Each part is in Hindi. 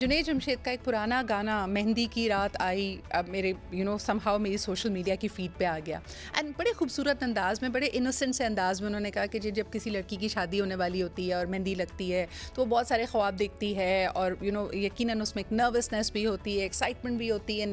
जुनैद जमशेद का एक पुराना गाना मेहंदी की रात आई अब मेरे समहाउ मेरी सोशल मीडिया की फीड पे आ गया एंड बड़े खूबसूरत अंदाज में, बड़े इनोसेंट से अंदाज में उन्होंने कहा कि जी जब किसी लड़की की शादी होने वाली होती है और मेहंदी लगती है तो वो बहुत सारे ख्वाब देखती है और यकीनन उसमें एक नर्वसनेस भी होती है, एक्साइटमेंट भी होती है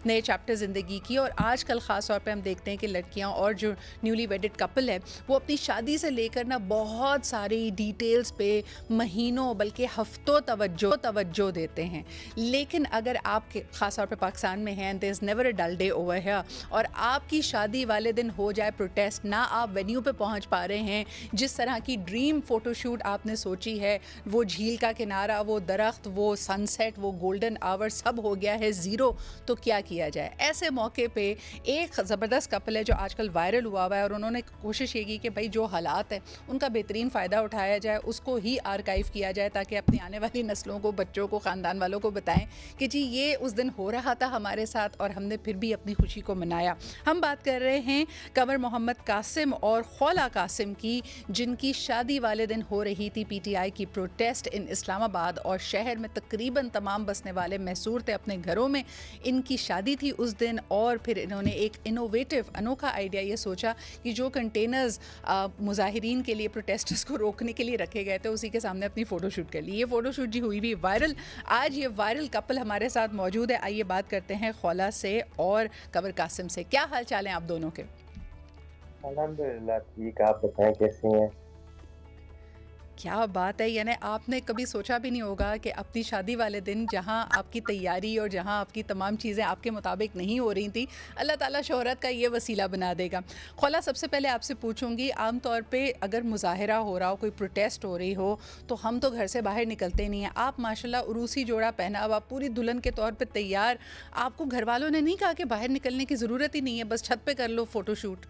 नए चैप्टर ज़िंदगी की। और आजकल ख़ास तौर पे हम देखते हैं कि लड़कियां और जो न्यूली वेडेड कपल है वो अपनी शादी से लेकर ना बहुत सारी डिटेल्स पे महीनों बल्कि हफ्तों तवज्जो देते हैं। लेकिन अगर आप ख़ास तौर पे पाकिस्तान में हैं, there is never a dull day over here, और आपकी शादी वाले दिन हो जाए प्रोटेस्ट, ना आप वेन्यू पे पहुंच पा रहे हैं, जिस तरह की ड्रीम फ़ोटोशूट आपने सोची है, वो झील का किनारा, वो दरख्त, वो सनसेट, वो गोल्डन आवर सब हो गया है ज़ीरो, तो क्या किया जाए? ऐसे मौके पे एक ज़बरदस्त कपल है जो आजकल वायरल हुआ है और उन्होंने कोशिश ये की कि भाई जो हालात है उनका बेहतरीन फ़ायदा उठाया जाए, उसको ही आर्काइव किया जाए ताकि अपनी आने वाली नस्लों को, बच्चों को, ख़ानदान वालों को बताएं कि जी ये उस दिन हो रहा था हमारे साथ और हमने फिर भी अपनी खुशी को मनाया। हम बात कर रहे हैं कमर मोहम्मद कासिम और खौला कासिम की, जिनकी शादी वाले दिन हो रही थी पीटीआई की प्रोटेस्ट इन इस्लामाबाद और शहर में तकरीबन तमाम बसने वाले महसूर थे अपने घरों में। इनकी शादी थी उस दिन और फिर इन्होंने एक इनोवेटिव अनोखा आइडिया ये सोचा कि जो कंटेनर्स मुजाहिरीन के लिए, प्रोटेस्टर्स को रोकने के लिए रखे गए थे, उसी के सामने अपनी फ़ोटोशूट कर ली। ये फ़ोटोशूट जी हुई भी वायरल। आज ये वायरल कपल हमारे साथ मौजूद है। आइए बात करते हैं खौला से और कमर कासिम से। क्या हाल चाल हैं आप दोनों के? अल्हम्दुलिल्लाह ठीक। आप बताएं कैसे हैं? क्या बात है, यानी आपने कभी सोचा भी नहीं होगा कि अपनी शादी वाले दिन जहां आपकी तैयारी और जहां आपकी तमाम चीज़ें आपके मुताबिक नहीं हो रही थी, अल्लाह ताला शोहरत का ये वसीला बना देगा। खौला, सबसे पहले आपसे पूछूंगी, आम तौर पे अगर मुजाहरा हो रहा हो, कोई प्रोटेस्ट हो रही हो, तो हम तो घर से बाहर निकलते नहीं हैं। आप माशाल्लाह उरूसी जोड़ा पहना हुआ, पूरी दुल्हन के तौर पर तैयार, आपको घर वालों ने नहीं कहा कि बाहर निकलने की ज़रूरत ही नहीं है, बस छत पर कर लो फ़ोटोशूट?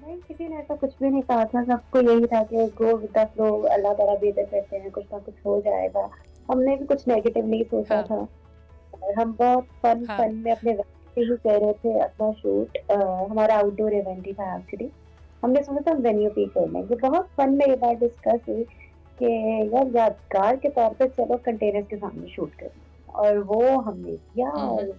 नहीं, किसी ने ऐसा कुछ भी नहीं कहा था। सबको यही था कि गो विद द फ्लो, अल्लाह ताला भी इधर करते हैं, कुछ ना कुछ हो जाएगा। हमने भी कुछ नेगेटिव नहीं सोचा हाँ, था और हम बहुत फन हाँ। फन में अपने वक्त पे ही कर रहे थे अपना शूट। हमारा आउटडोर इवेंट ही था एक्चुअली। हमने सोचा था हम वेन्यू पे कर लेंगे। बहुत फन में ये बात डिस्कस हुई कि यार यादगार के तौर पे चलो कंटेनर्स के सामने शूट कर लें, और वो हमने किया हम्म। और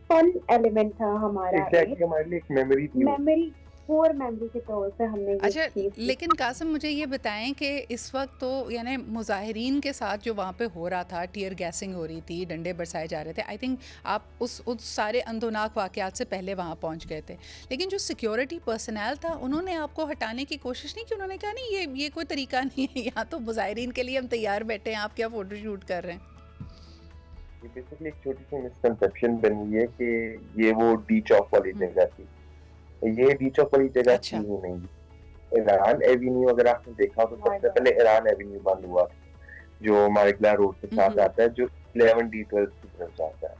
फन एलिमेंट था हमारा। एग्जैक्टली, हमारे लिए एक मेमोरी थी, मेमोरी, कोर मेमोरी के तौर पे हमने ये अच्छा, चीज़ की। लेकिन कासिम मुझे ये बताएं कि इस वक्त तो यानी मुजाहिरीन के साथ जो वहाँ पे हो रहा था, टीयर गैसिंग हो रही थी, डंडे बरसाए जा रहे थे, आई थिंक आप उस सारे अंदोनाक वाक़यात से पहले वहाँ पहुँच गए थे। लेकिन जो सिक्योरिटी पर्सनल था उन्होंने आपको हटाने की कोशिश नहीं की? उन्होंने कहा नहीं ये कोई तरीका नहीं है, यहाँ तो मुजाहिरीन के लिए हम तैयार बैठे हैं, आप क्या फ़ोटो शूट कर रहे हैं? ये बेसिकली एक छोटी सी मिसकंसेप्शन बन गई है कि ये वो डी चौक वाली जगह थी। ये डी चौक वाली जगह थी अच्छा। ही नहीं। ईरान एवेन्यू अगर आपने देखा हो तो सबसे पहले ईरान एवेन्यू बंद हुआ था, जो मारिकला रोड के साथ आता है, जो 11 डी 12 की तरफ जाता है।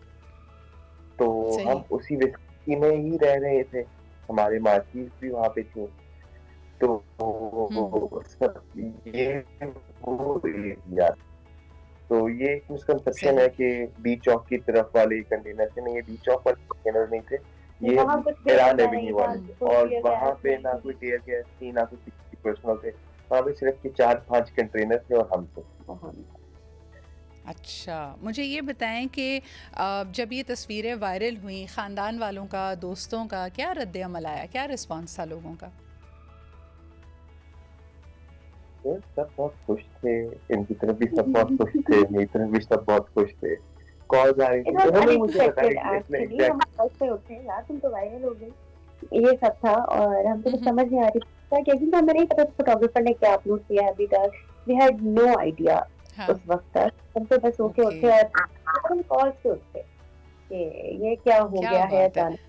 तो हम सही। उसी विस्की में ही रह रहे थे, हमारे मार्केट भी वहाँ पे थी। तो हम्म। ये वो एरिया, तो ये एक मिसकंसेप्शन है सही। कि बीच चौक की तरफ वाले कंटेनर थे। नहीं, ये बीच चौक वाले कंटेनर नहीं थे, ये ईरान एवेन्यू वाले। और वहाँ पे ना कोई टीयर गैस थी, ना कोई पर्सनल थे। वहाँ पे सिर्फ के 4-5 कंटेनर थे और हम थे। अच्छा, मुझे ये बताएं कि जब ये तस्वीरें वायरल हुई, ख़ानदान वालों का, दोस्तों का क्या रद्द अमल आया, क्या रिस्पॉन्स था लोगों का? तो सब बहुत खुश थे, इनकी तरफ भी सब बहुत खुश थे, मेरी तरफ भी सब बहुत खुश थे। कॉल्स आ रही थी, उन्होंने मुझे बताया कि इसमें एग्जैक्ट हम बस पे उठे, यार तुम तो वायरल हो गई। ये सब था और हमको कुछ समझ नहीं आ रही था कि, क्योंकि हमें नहीं पता फोटोग्राफर ने क्या अपलोड किया है अभी तक। वी हैड नो आइडिया हाँ। उस वक्त तक। हम तो बस ओके ओके। उठे और हम कॉल से उठे कि ये क्या हो क्या गया है बात है। अचानक।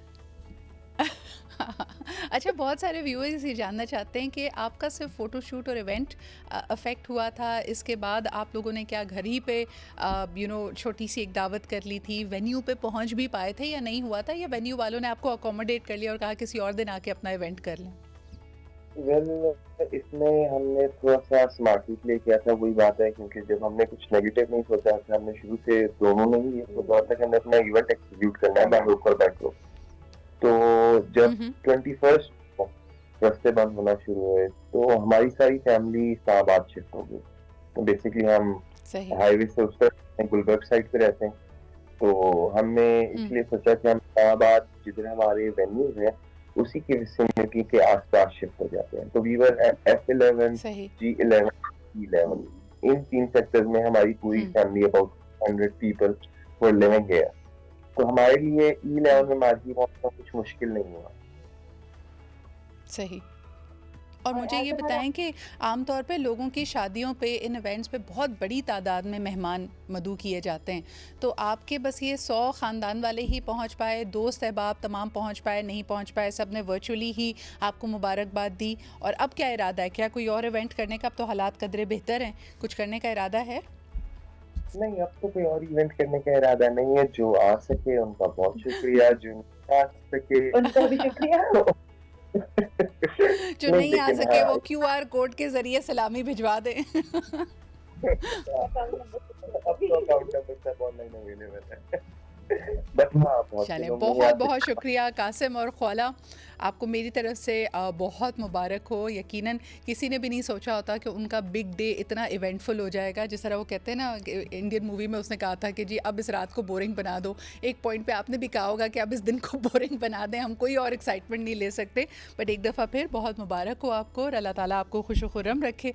अच्छा, बहुत सारे व्यूअर्स ये जानना चाहते हैं कि आपका सिर्फ फ़ोटोशूट और इवेंट अफेक्ट हुआ था, इसके बाद आप लोगों ने क्या घर ही पे छोटी सी एक दावत कर ली थी, वेन्यू पे पहुंच भी पाए थे या नहीं हुआ था, या वेन्यू वालों ने आपको अकोमोडेट कर लिया और कहा किसी और दिन आके अपना इवेंट कर लें? वेल, इसमें हमने थोड़ा-सा स्मार्टली प्ले किया था, वही बात है, क्योंकि जब हमने कुछ नेगेटिव नहीं सोचा था, हमने शुरू से दोनों ने ही ये सोचा था कि हमने अपना इवेंट एक्जीक्यूट करना है बैंगलोर फॉर बैंगलोर। तो जब 21st को रास्ते बंद होना शुरू हुए, तो हमारी सारी फैमिली इस्लामाबाद शिफ्ट हो गई। तो बेसिकली हम सही। हाईवे से उस तरफ गुलबर्ग साइड पे रहते हैं, तो हमने इसलिए सोचा कि हम इस्लामाबाद जिधर हमारे वेन्यूज हैं उसी की विसिनिटी के आसपास शिफ्ट हो जाते हैं। तो वी वर F11, सही। G11, E11, इन 3 सेक्टर्स में हमारी पूरी family about 100 people were living here. तो हमारे लिए E11 में मार्गी पहुंचना कुछ मुश्किल नहीं हुआ। सही। और मुझे ये बताएं कि आमतौर पे लोगों की शादियों पे, इन इवेंट्स पे बहुत बड़ी तादाद में मेहमान मदऊ किए जाते हैं, तो आपके बस ये 100 ख़ानदान वाले ही पहुंच पाए, दोस्त अहबाब तमाम पहुंच पाए, नहीं पहुंच पाए, सब ने वर्चुअली ही आपको मुबारकबाद दी? और अब क्या इरादा है? क्या कोई और इवेंट करने का? अब तो हालात कदरे बेहतर हैं, कुछ करने का इरादा है? नहीं, अब तो कोई और इवेंट करने का इरादा नहीं है। जो आ सके उनका बहुत शुक्रिया, जो नहीं आ सके उनका भी शुक्रिया। जो नहीं आ सके वो QR कोड के जरिए सलामी भिजवा दें। अब तो अकाउंट नंबर सब ऑनलाइन अवेलेबल है। बट हाँ, चलें, बहुत बहुत शुक्रिया कासिम और ख्वाला, आपको मेरी तरफ से बहुत मुबारक हो। यकीनन किसी ने भी नहीं सोचा होता कि उनका बिग डे इतना इवेंटफुल हो जाएगा। जिस तरह वो कहते हैं ना, इंडियन मूवी में उसने कहा था कि जी अब इस रात को बोरिंग बना दो। एक पॉइंट पे आपने भी कहा होगा कि अब इस दिन को बोरिंग बना दें, हम कोई और एक्साइटमेंट नहीं ले सकते। बट एक दफ़ा फिर बहुत मुबारक हो आपको और अल्लाह ताला आपको खुश खुर्रम रखे।